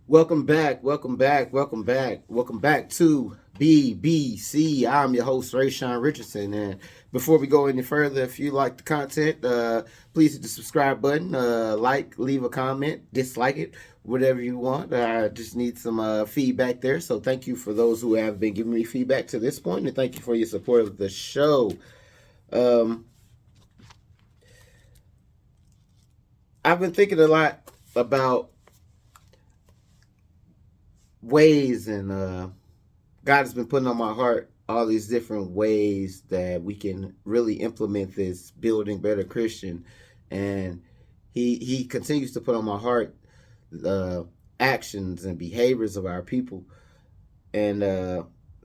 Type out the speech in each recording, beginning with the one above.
Welcome back, welcome back, welcome back, welcome back to BBC. I'm your host, Rayshawn Richardson. And before we go any further, if you like the content, please hit the subscribe button, leave a comment, dislike it, whatever you want. I just need some feedback there. So thank you for those who have been giving me feedback to this point, and thank you for your support of the show. Um, I've been thinking a lot about ways and God has been putting on my heart all these different ways that we can really implement this building better Christian, and he continues to put on my heart the actions and behaviors of our people, and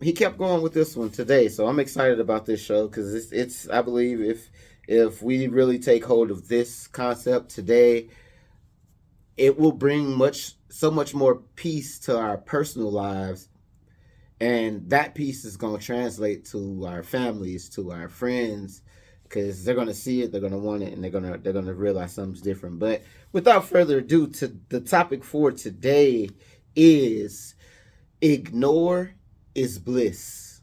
he kept going with this one today. So I'm excited about this show because it's I believe if we really take hold of this concept today, it will bring so much more peace to our personal lives, and that piece is going to translate to our families, to our friends, because they're going to see it, they're going to want it, and they're going to realize something's different. But without further ado, to the topic for today is ignore is bliss.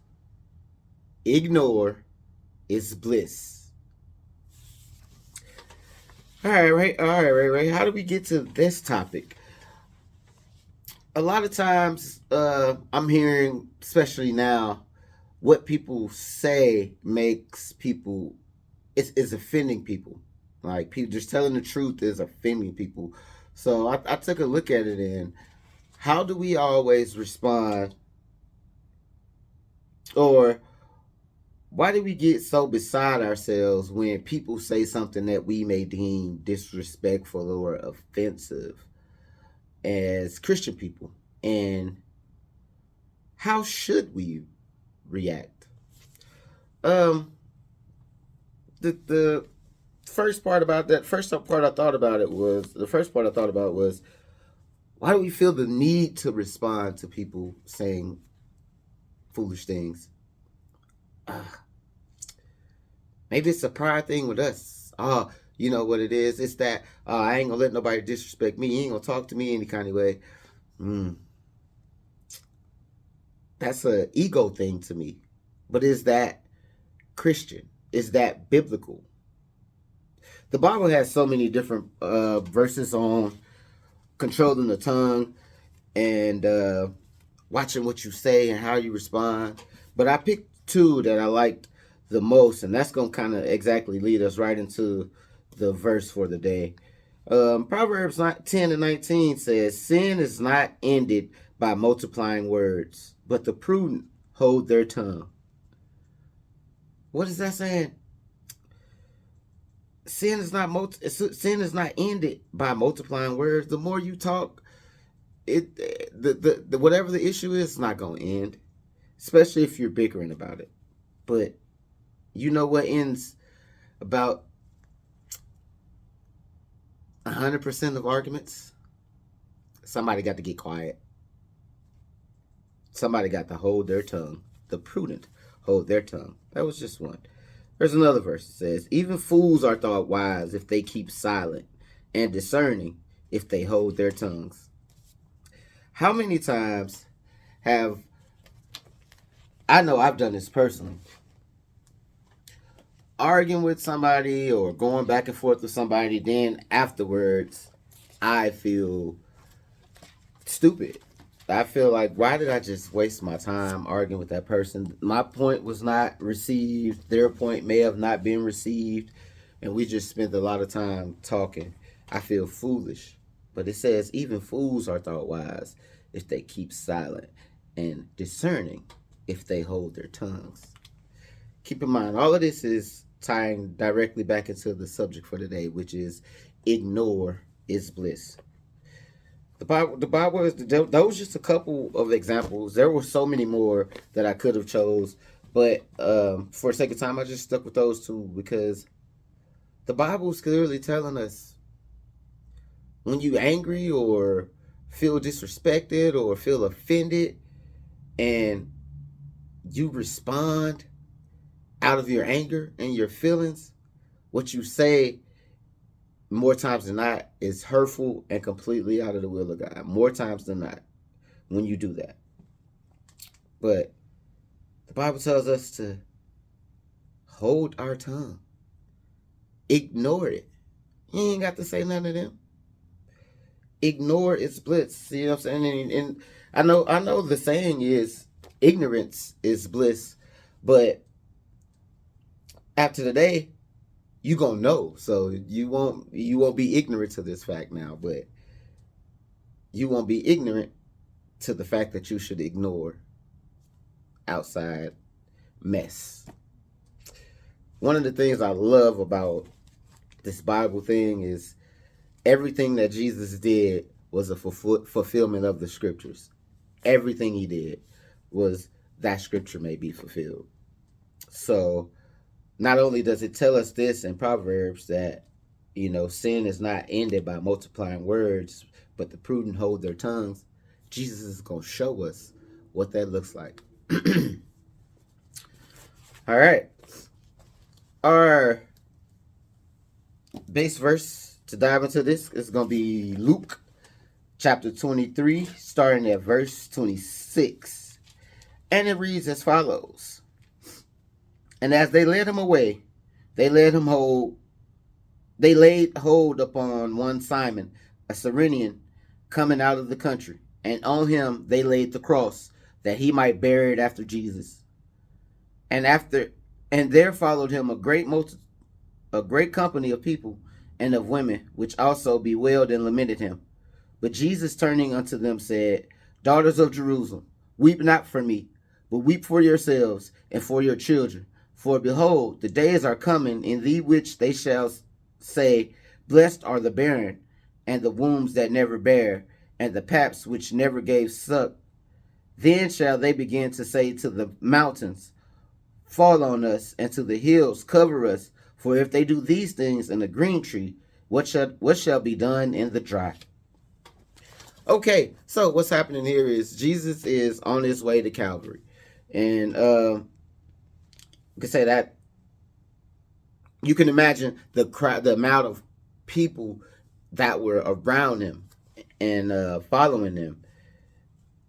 Ignore is bliss. All right. How do we get to this topic? A lot of times, I'm hearing, especially now, what people say makes people is offending people. Like, people just telling the truth is offending people. So I took a look at it, and how do we always respond, or why do we get so beside ourselves when people say something that we may deem disrespectful or offensive as Christian people? And how should we react? Um, the first part I thought about it was the first part I thought about was, why do we feel the need to respond to people saying foolish things? Uh, Maybe it's a pride thing with us. You know what it is? It's that I ain't gonna let nobody disrespect me. He ain't gonna talk to me any kind of way. Mm, that's a ego thing to me. But is that Christian? Is that biblical? The Bible has so many different verses on controlling the tongue and watching what you say and how you respond. But I picked two that I liked the most, and that's going to kind of exactly lead us right into the verse for the day. Proverbs 10 and 19 says, sin is not ended by multiplying words, but the prudent hold their tongue. What is that saying? Sin is not ended by multiplying words. The more you talk, it the whatever the issue is, it's not gonna end. Especially if you're bickering about it. But you know what ends about 100% of arguments? Somebody got to get quiet. Somebody got to hold their tongue. The prudent hold their tongue. That was just one. There's another verse that says, even fools are thought wise if they keep silent, and discerning if they hold their tongues. How many times have I know I've done this personally, arguing with somebody or going back and forth with somebody, then afterwards I feel stupid. I feel like, why did I just waste my time arguing with that person? My point was not received. Their point may have not been received. And we just spent a lot of time talking. I feel foolish. But it says, even fools are thought wise if they keep silent, and discerning if they hold their tongues. Keep in mind, all of this is tying directly back into the subject for today, which is ignore is bliss. The Bible is those just a couple of examples. There were so many more that I could have chose, but for the sake of time, I just stuck with those two because the Bible is clearly telling us, when you angry or feel disrespected or feel offended, and you respond out of your anger and your feelings, what you say more times than not, is hurtful and completely out of the will of God. More times than not, when you do that. But the Bible tells us to hold our tongue. Ignore it. You ain't got to say none of them. Ignore its bliss. You know what I'm saying? And I know the saying is ignorance is bliss, but after the day, you gonna know. So you won't be ignorant to this fact now, but you won't be ignorant to the fact that you should ignore outside mess. One of the things I love about this Bible thing is everything that Jesus did was a fulfillment of the scriptures. Everything he did was that scripture may be fulfilled. So not only does it tell us this in Proverbs that, sin is not ended by multiplying words, but the prudent hold their tongues, Jesus is going to show us what that looks like. All right. Our base verse to dive into this is going to be Luke chapter 23, starting at verse 26. And it reads as follows. And as they led him away, they laid hold upon one Simon, a Cyrenian, coming out of the country, and on him they laid the cross, that he might bear it after Jesus. And there followed him a great company of people and of women, which also bewailed and lamented him. But Jesus, turning unto them, said, Daughters of Jerusalem, weep not for me, but weep for yourselves and for your children. For behold, the days are coming in the which they shall say, Blessed are the barren, and the wombs that never bear, and the paps which never gave suck. Then shall they begin to say to the mountains, Fall on us, and to the hills, cover us. For if they do these things in the green tree, what shall be done in the dry? Okay, so what's happening here is Jesus is on his way to Calvary. And you can say that you can imagine the amount of people that were around him and following him.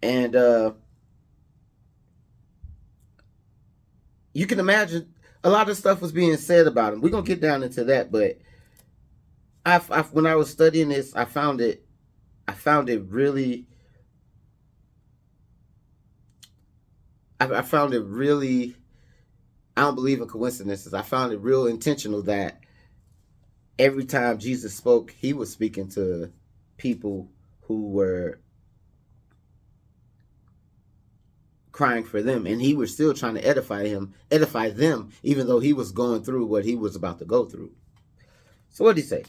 And you can imagine a lot of stuff was being said about him. We're going to get down into that, but when I was studying this, I found it really I found it really, I don't believe in coincidences. I found it real intentional that every time Jesus spoke, he was speaking to people who were crying for them, and he was still trying to edify them, even though he was going through what he was about to go through. So what did he say?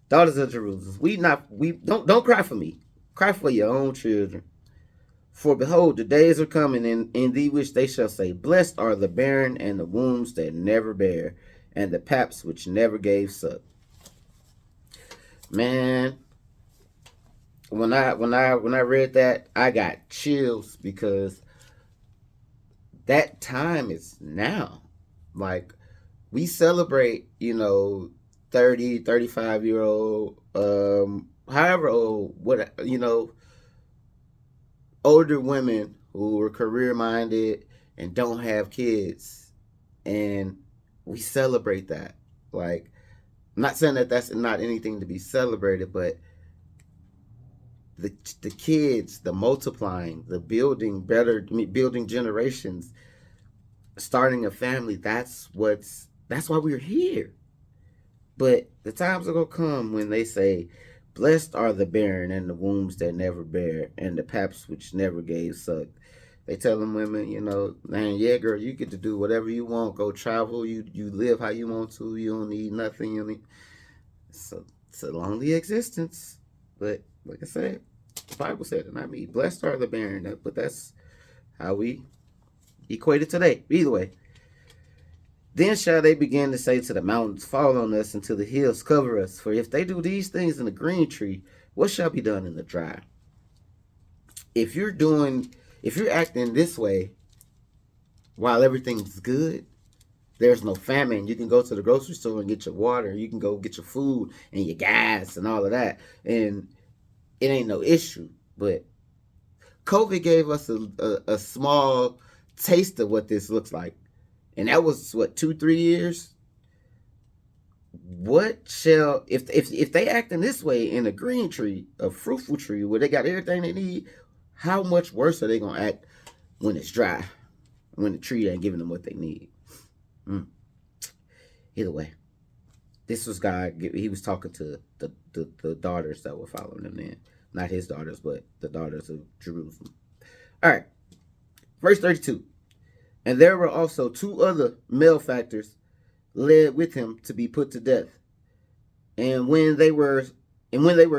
Daughters of Jerusalem, don't cry for me. Cry for your own children. For behold, the days are coming in thee which they shall say, Blessed are the barren and the wombs that never bear, and the paps which never gave suck. Man, when I read that, I got chills because that time is now. Like, we celebrate, 30, 35-year-old, however old, older women who are career-minded and don't have kids. And we celebrate that. Like, I'm not saying that that's not anything to be celebrated, but the kids, the multiplying, the building generations, starting a family, that's why we're here. But the times are going to come when they say, Blessed are the barren and the wombs that never bear, and the paps which never gave suck. They tell them women, man, yeah, girl, you get to do whatever you want. Go travel. You live how you want to. You don't need nothing. It's a lonely existence. But like I said, the Bible said it, not me. Blessed are the barren. But that's how we equate it today. Either way. Then shall they begin to say to the mountains, Fall on us, and to the hills, cover us. For if they do these things in the green tree, what shall be done in the dry? If you're acting this way while everything's good, There's no famine. You can go to the grocery store and get your water. You can go get your food and your gas and all of that. And it ain't no issue. But COVID gave us a small taste of what this looks like. And that was what, 2-3 years. What shall if they acting this way in a green tree, a fruitful tree where they got everything they need, how much worse are they gonna act when it's dry, when the tree ain't giving them what they need? Either way, this was God. He was talking to the daughters that were following him then, not his daughters, but the daughters of Jerusalem. All right, verse 32. And there were also 2 other malefactors led with him to be put to death. And when they were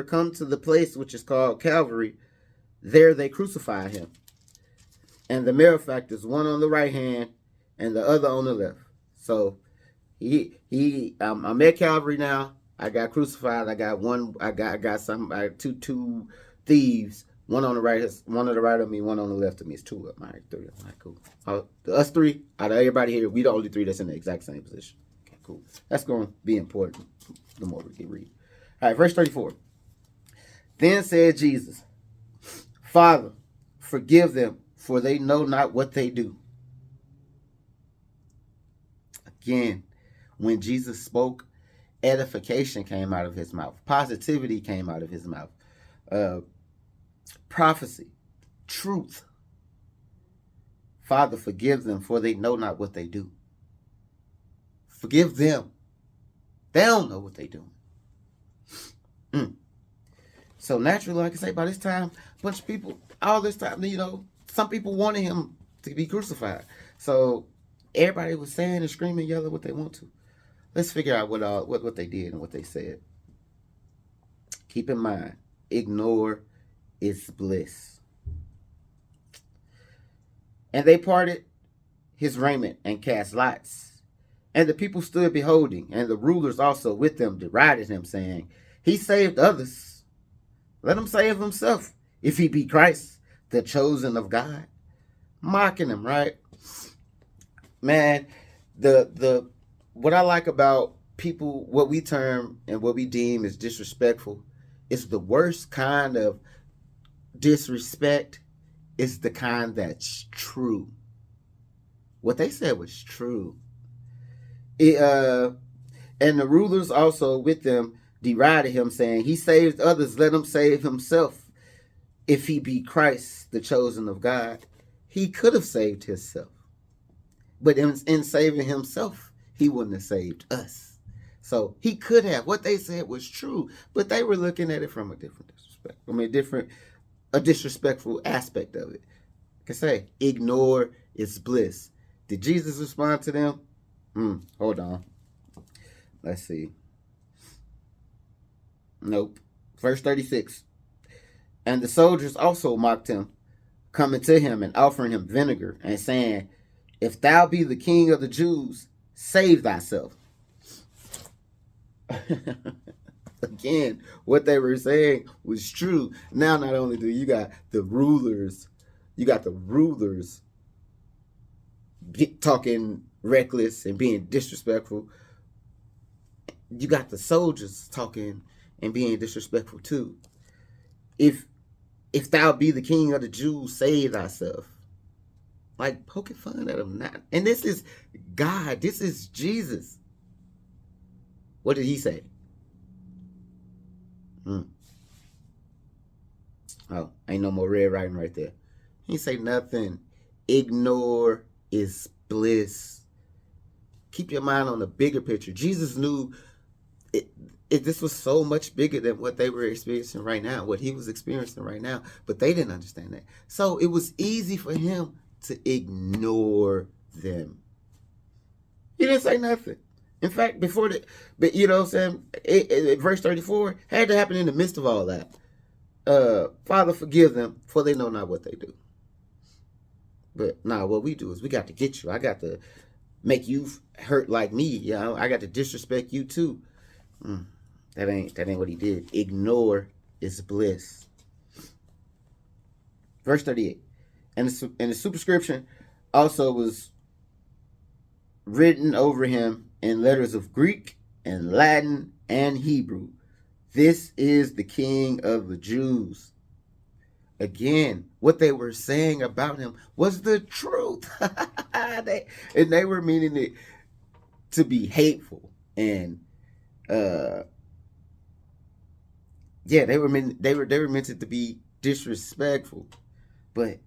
come to the place which is called Calvary, there they crucified him. And the malefactors, one on the right hand and the other on the left. So I'm at Calvary now. I got crucified. I got two thieves. One on the right of me, one on the left of me. It's 2 of them. All right, 3 of them. All right, cool. Us 3, out of everybody here, we the only 3 that's in the exact same position. Okay, cool. That's going to be important the more we can read. All right, verse 34. Then said Jesus, Father, forgive them, for they know not what they do. Again, when Jesus spoke, edification came out of his mouth. Positivity came out of his mouth. Prophecy, truth. Father, forgive them, for they know not what they do. Forgive them. They don't know what they're doing. So naturally, like I say, by this time, a bunch of people, all this time, some people wanted him to be crucified. So everybody was saying and screaming, yelling what they want to. Let's figure out what they did and what they said. Keep in mind, ignore is bliss. And they parted his raiment and cast lots. And the people stood beholding, and the rulers also with them derided him, saying, He saved others. Let him save himself, if he be Christ, the chosen of God. Mocking him, right? Man, what I like about people, what we term and what we deem as disrespectful, is the worst kind of disrespect. Is the kind that's true. What they said was true. And the rulers also with them derided him, saying, He saved others, let him save himself, if he be Christ, the chosen of God. He could have saved himself. But in saving himself, he wouldn't have saved us. So he could have. What they said was true, but they were looking at it from a different disrespect. A disrespectful aspect of it. Like I say, ignore is bliss. Did Jesus respond to them? Hold on. Let's see. Nope. Verse 36. And the soldiers also mocked him, coming to him and offering him vinegar, and saying, If thou be the king of the Jews, save thyself. Again, what they were saying was true. Now, not only do you got the rulers, talking reckless and being disrespectful. You got the soldiers talking and being disrespectful too. If thou be the king of the Jews, save thyself. Like poking fun at him. And this is God. This is Jesus. What did he say? Oh, ain't no more red writing right there. He ain't say nothing. Ignore is bliss. Keep your mind on the bigger picture. Jesus knew this was so much bigger than what they were experiencing right now, what he was experiencing right now, but they didn't understand that. So it was easy for him to ignore them. He didn't say nothing. In fact, but you know what I'm saying, verse 34 had to happen in the midst of all that. Father, forgive them, for they know not what they do. But what we do is we got to get you. I got to make you hurt like me. I got to disrespect you too. That ain't what he did. Ignore is bliss. Verse 38. And the superscription also was written over him in letters of Greek and Latin and Hebrew. This is the King of the Jews. Again, what they were saying about him was the truth. they were meaning it to be hateful. And yeah, they were meant it to be disrespectful. But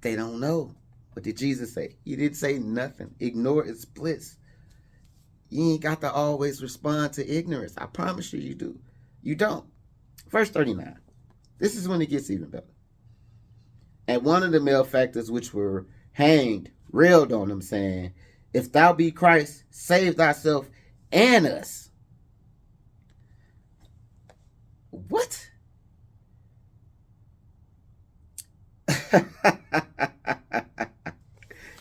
they don't know. What did Jesus say? He didn't say nothing. Ignore is bliss. You ain't got to always respond to ignorance. I promise you, you do. You don't. Verse 39. This is when it gets even better. And one of the malefactors which were hanged railed on him, saying, If thou be Christ, save thyself and us. What?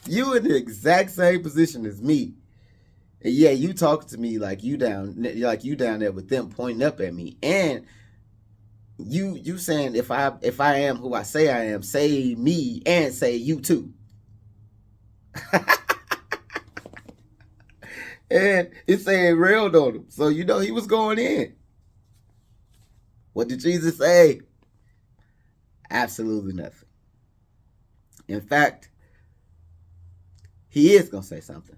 You in the exact same position as me. And yeah, you talking to me like you down there with them pointing up at me. And you saying if I am who I say I am, say me and say you too. And it's saying railed on him. So you know he was going in. What did Jesus say? Absolutely nothing. In fact, he is going to say something.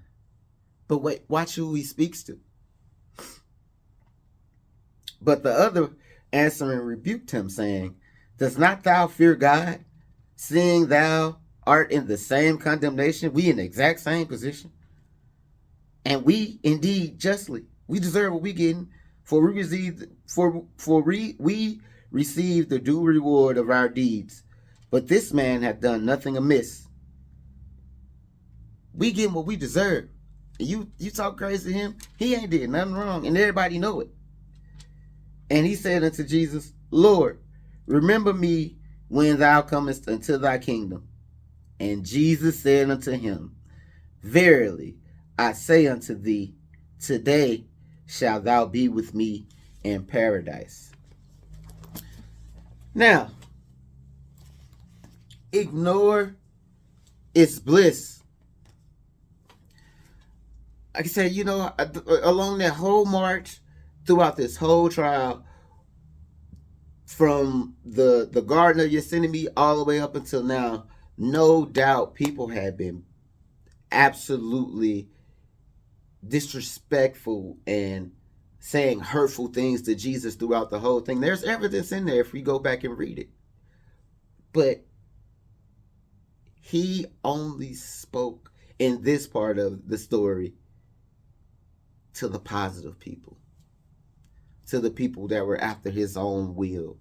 But wait, watch who he speaks to. But the other answering rebuked him, saying, Does not thou fear God, seeing thou art in the same condemnation? We in the exact same position. And we indeed justly, we deserve what we getting, for we receive the due reward of our deeds. But this man hath done nothing amiss. We getting what we deserve. You talk crazy to him, he ain't did nothing wrong, and everybody know it. And he said unto Jesus, Lord, remember me when thou comest into thy kingdom. And Jesus said unto him, Verily, I say unto thee, today shalt thou be with me in paradise. Now, ignore its bliss. Like I said, you know, along that whole march, throughout this whole trial, from the Garden of Gethsemane all the way up until now, no doubt people have been absolutely disrespectful and saying hurtful things to Jesus throughout the whole thing. There's evidence in there if we go back and read it. But he only spoke in this part of the story to the positive people, to the people that were after his own will,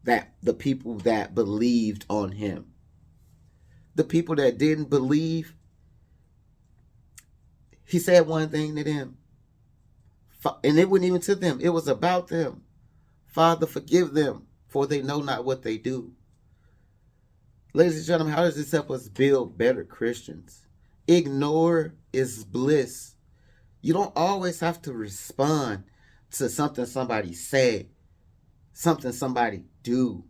that the people that believed on him. The people that didn't believe, he said one thing to them, and it wasn't even to them, it was about them. Father, forgive them, for they know not what they do. Ladies and gentlemen, how does this help us build better Christians? Ignore is bliss. You don't always have to respond to something somebody say, something somebody do,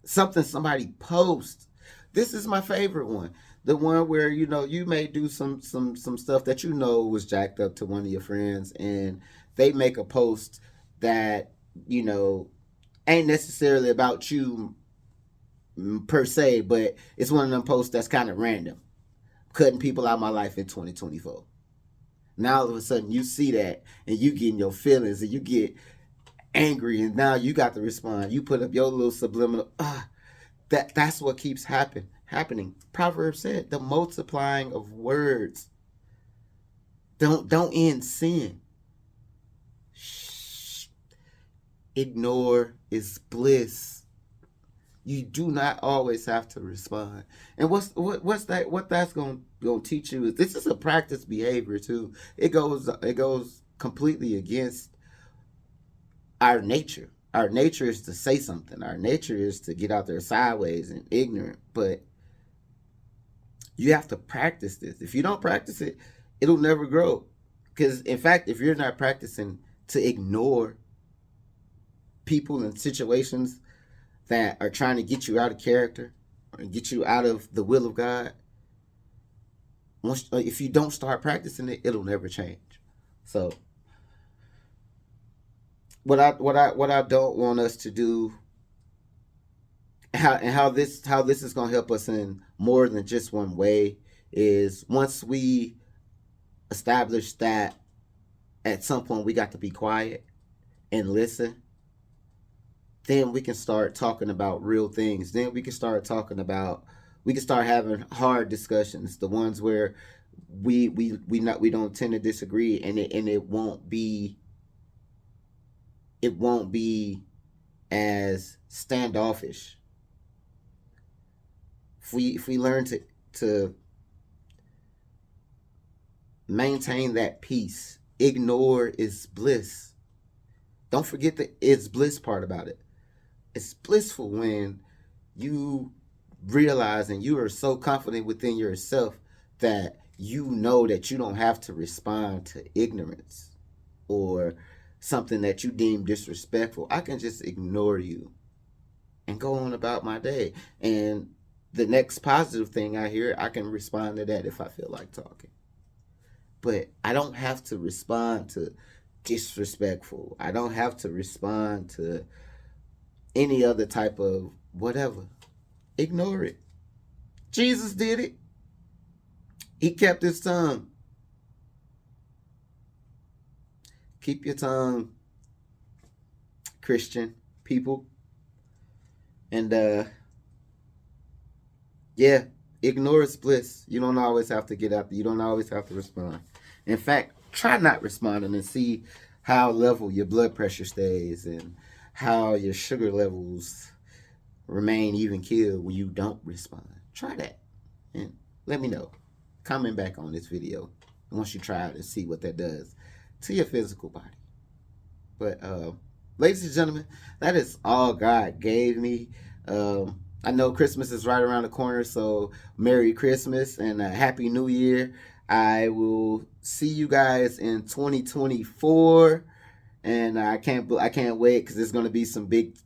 something somebody post. This is my favorite one. The one where, you know, you may do some stuff that you know was jacked up to one of your friends, and they make a post that, you know, ain't necessarily about you per se, but it's one of them posts that's kind of random. Cutting people out of my life in 2024. Now all of a sudden you see that and you get in your feelings and you get angry, and now you got to respond. You put up your little subliminal, that's what keeps happening. Proverbs said, the multiplying of words don't end sin. Shh. Ignore is bliss. You do not always have to respond. And what that's going to teach you is, this is a practice behavior too. It goes completely against our nature. Our nature is to say something. Our nature is to get out there sideways and ignorant. But you have to practice this. If you don't practice it, it'll never grow. Because in fact, if you're not practicing to ignore people and situations that are trying to get you out of character or get you out of the will of God, if you don't start practicing it, it'll never change. So what I don't want us to do, how this is gonna help us in more than just one way, is once we establish that at some point we got to be quiet and listen, then we can start talking about real things. Then we can start having hard discussions, the ones where we don't tend to disagree, and it won't be as standoffish. If we learn to maintain that peace, ignore is bliss. Don't forget the it's bliss part about it. It's blissful when you realize and you are so confident within yourself that you know that you don't have to respond to ignorance or something that you deem disrespectful. I can just ignore you and go on about my day. And the next positive thing I hear, I can respond to that if I feel like talking. But I don't have to respond to disrespectful. I don't have to respond to any other type of whatever. Ignore it. Jesus did it. He kept his tongue. Keep your tongue, Christian people. And yeah, ignore is bliss. You don't always have to get out. You don't always have to respond. In fact, try not responding and see how level your blood pressure stays and how your sugar levels remain even keeled when you don't respond. Try that and let me know. Comment back on this video once you try it and see what that does to your physical body. But ladies and gentlemen, that is all God gave me. I know Christmas is right around the corner, so Merry Christmas and a Happy New Year. I will see you guys in 2024, and I can't wait because there's going to be some big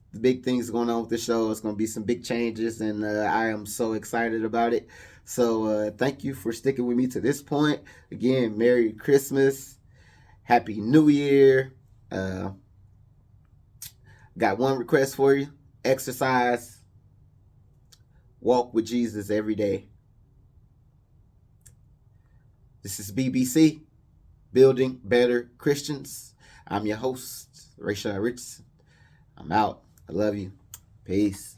things going on with the show. It's going to be some big changes, and I am so excited about it. So thank you for sticking with me to this point. Again, Merry Christmas, Happy New Year. Got one request for you: exercise. Walk with Jesus every day. This is BBC, Building Better Christians. I'm your host, Rayshon Richardson. I'm out. I love you. Peace.